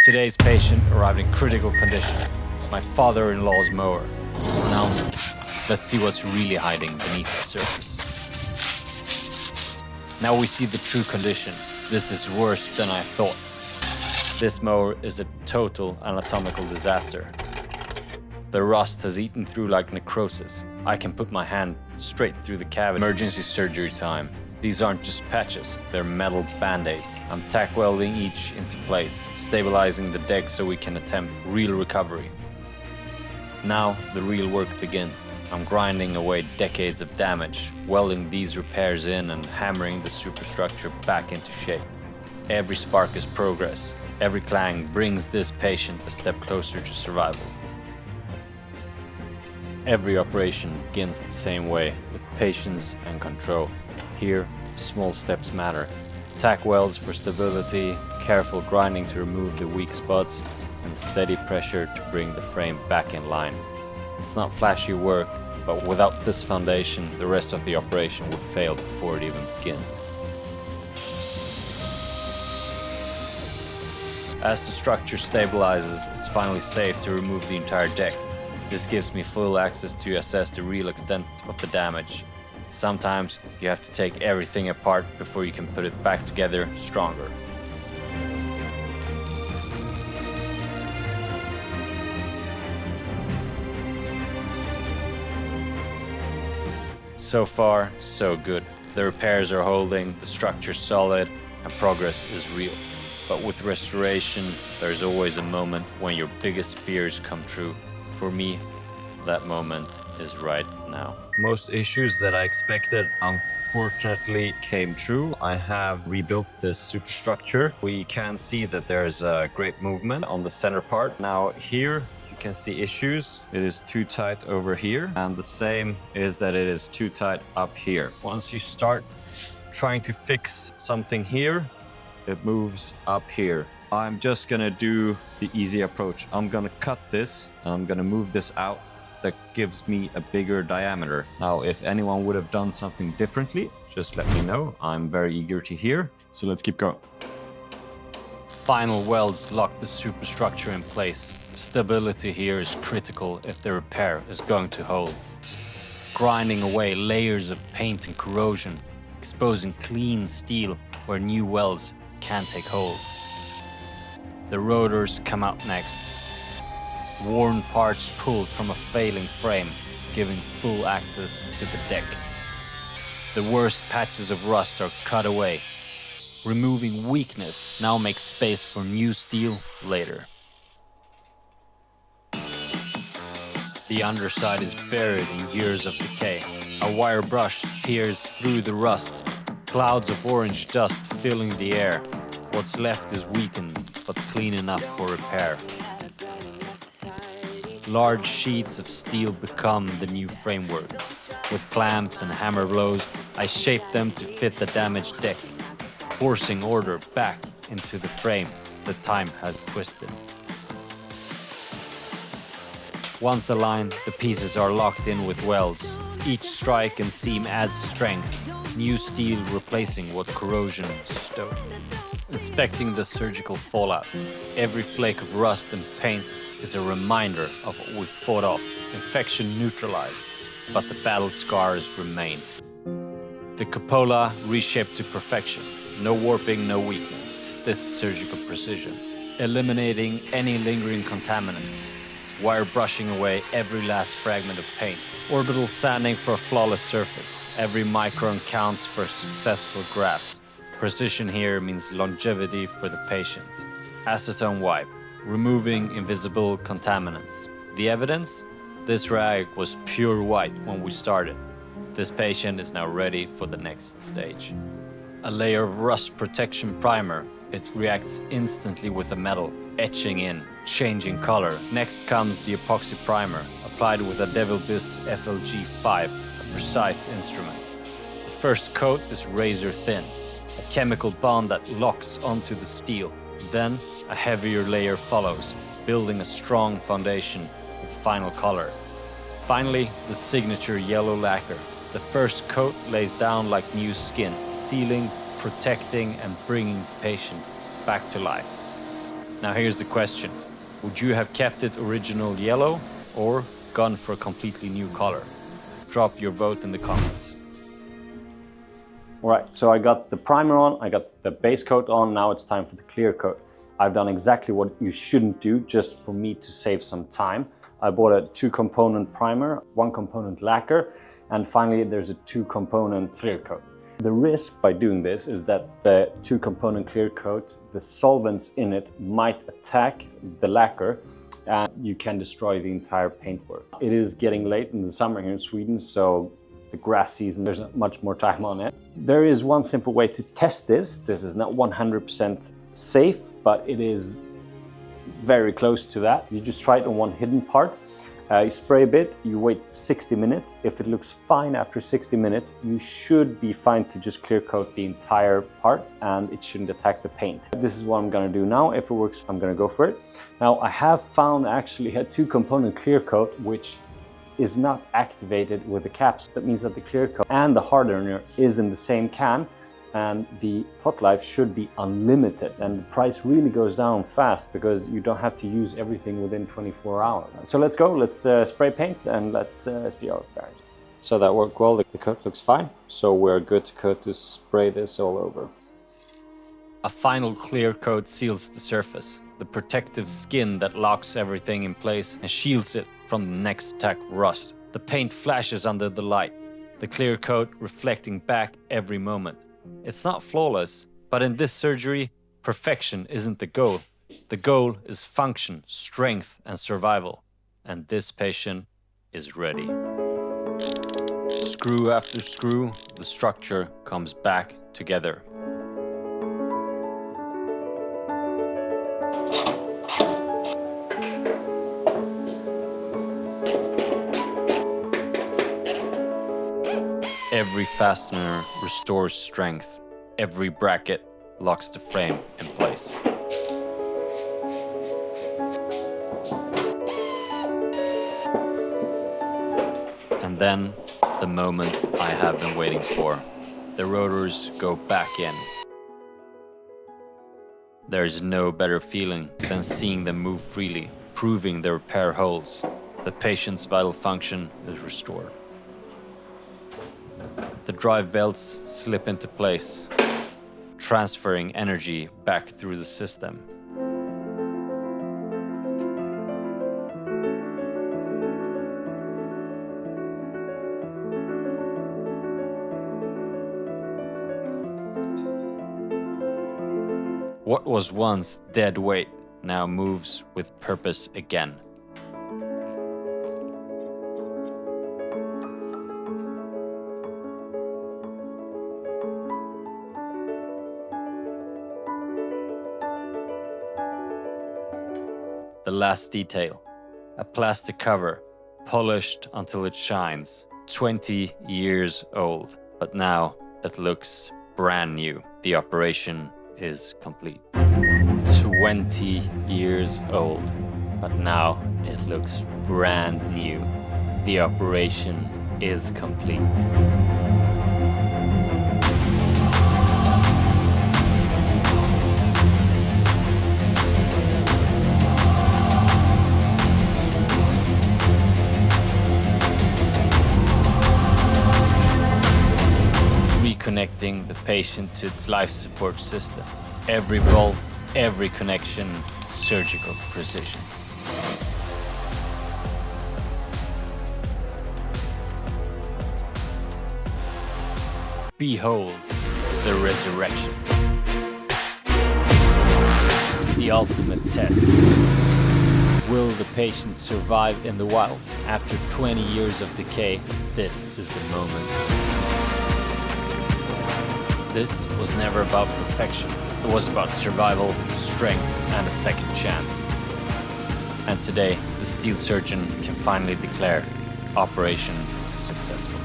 Today's patient arrived in critical condition. My father-in-law's mower. Now, let's see what's really hiding beneath the surface. Now we see the true condition. This is worse than I thought. This mower is a total anatomical disaster. The rust has eaten through like necrosis. I can put my hand straight through the cavity. Emergency surgery time. These aren't just patches, they're metal band-aids. I'm tack welding each into place, stabilizing the deck so we can attempt real recovery. Now the real work begins. I'm grinding away decades of damage, welding these repairs in and hammering the superstructure back into shape. Every spark is progress. Every clang brings this patient a step closer to survival. Every operation begins the same way, with patience and control. Here, small steps matter. Tack welds for stability, careful grinding to remove the weak spots, and steady pressure to bring the frame back in line. It's not flashy work, but without this foundation, the rest of the operation would fail before it even begins. As the structure stabilizes, it's finally safe to remove the entire deck. This gives me full access to assess the real extent of the damage. Sometimes you have to take everything apart before you can put it back together stronger. So far, so good. The repairs are holding, the structure's solid, and progress is real. But with restoration, there's always a moment when your biggest fears come true. For me, that moment is right now. Most issues that I expected unfortunately came true. I have rebuilt this superstructure. We can see that there's a great movement on the center part. Now here you can see issues. It is too tight over here, and the same is that it is too tight up here. Once you start trying to fix something here, it moves up here. I'm just gonna do the easy approach. I'm gonna cut this, and I'm gonna move this out. That gives me a bigger diameter. Now, if anyone would have done something differently, just let me know. I'm very eager to hear. So let's keep going. Final welds lock the superstructure in place. Stability here is critical if the repair is going to hold. Grinding away layers of paint and corrosion, exposing clean steel where new welds can't take hold. The rotors come out next. Worn parts pulled from a failing frame, giving full access to the deck. The worst patches of rust are cut away. Removing weakness now makes space for new steel later. The underside is buried in years of decay. A wire brush tears through the rust. Clouds of orange dust filling the air. What's left is weakened, but clean enough for repair. Large sheets of steel become the new framework. With clamps and hammer blows, I shape them to fit the damaged deck, forcing order back into the frame that time has twisted. Once aligned, the pieces are locked in with welds. Each strike and seam adds strength, new steel replacing what corrosion stole. Inspecting the surgical fallout, every flake of rust and paint is a reminder of what we fought off. Infection neutralized, but the battle scars remain. The cupola reshaped to perfection. No warping, no weakness. This is surgical precision. Eliminating any lingering contaminants. Wire brushing away every last fragment of paint. Orbital sanding for a flawless surface. Every micron counts for a successful graft. Precision here means longevity for the patient. Acetone wipe. Removing invisible contaminants. The evidence? This rag was pure white when we started. This patient is now ready for the next stage. A layer of rust protection primer. It reacts instantly with the metal, etching in, changing color. Next comes the epoxy primer, applied with a Devil Biss FLG5, a precise instrument. The first coat is razor thin, a chemical bond that locks onto the steel. Then a heavier layer follows, building a strong foundation with final color. Finally, the signature yellow lacquer. The first coat lays down like new skin, sealing, protecting, and bringing the patient back to life. Now here's the question. Would you have kept it original yellow or gone for a completely new color? Drop your vote in the comments. All right, so I got the primer on, I got the base coat on, now it's time for the clear coat. I've done exactly what you shouldn't do just for me to save some time. I bought a 2-component primer, 1-component lacquer, and finally there's a 2-component clear coat. The risk by doing this is that the 2-component clear coat, the solvents in it might attack the lacquer and you can destroy the entire paintwork. It is getting late in the summer here in Sweden, so the grass season, there's not much more time on it. There is one simple way to test this. This is not 100% safe, but it is very close to that. You just try it on one hidden part. You spray a bit, you wait 60 minutes. If it looks fine after 60 minutes, you should be fine to just clear coat the entire part and it shouldn't attack the paint. This is what I'm gonna do now. If it works, I'm gonna go for it. Now, I have found actually a 2-component clear coat which is not activated with the caps. That means that the clear coat and the hardener is in the same can, and the pot life should be unlimited, and the price really goes down fast because you don't have to use everything within 24 hours. So let's go, let's spray paint and let's see how it fares. So that worked well, the coat looks fine, so we're good to go to spray this all over. A final clear coat seals the surface, the protective skin that locks everything in place and shields it from the next attack of rust. The paint flashes under the light, the clear coat reflecting back every moment. It's not flawless, but in this surgery, perfection isn't the goal. The goal is function, strength, and survival. And this patient is ready. Screw after screw, the structure comes back together. Every fastener restores strength. Every bracket locks the frame in place. And then, the moment I have been waiting for. The rotors go back in. There is no better feeling than seeing them move freely, proving the repair holds. The patient's vital function is restored. The drive belts slip into place, transferring energy back through the system. What was once dead weight now moves with purpose again. The last detail, a plastic cover, polished until it shines, 20 years old, but now it looks brand new. The operation is complete. 20 years old, but now it looks brand new. The operation is complete. Reconnecting the patient to its life support system. Every bolt, every connection, surgical precision. Behold the resurrection. The ultimate test. Will the patient survive in the wild? After 20 years of decay, this is the moment. This was never about perfection. It was about survival, strength, and a second chance. And today, the steel surgeon can finally declare Operation successful.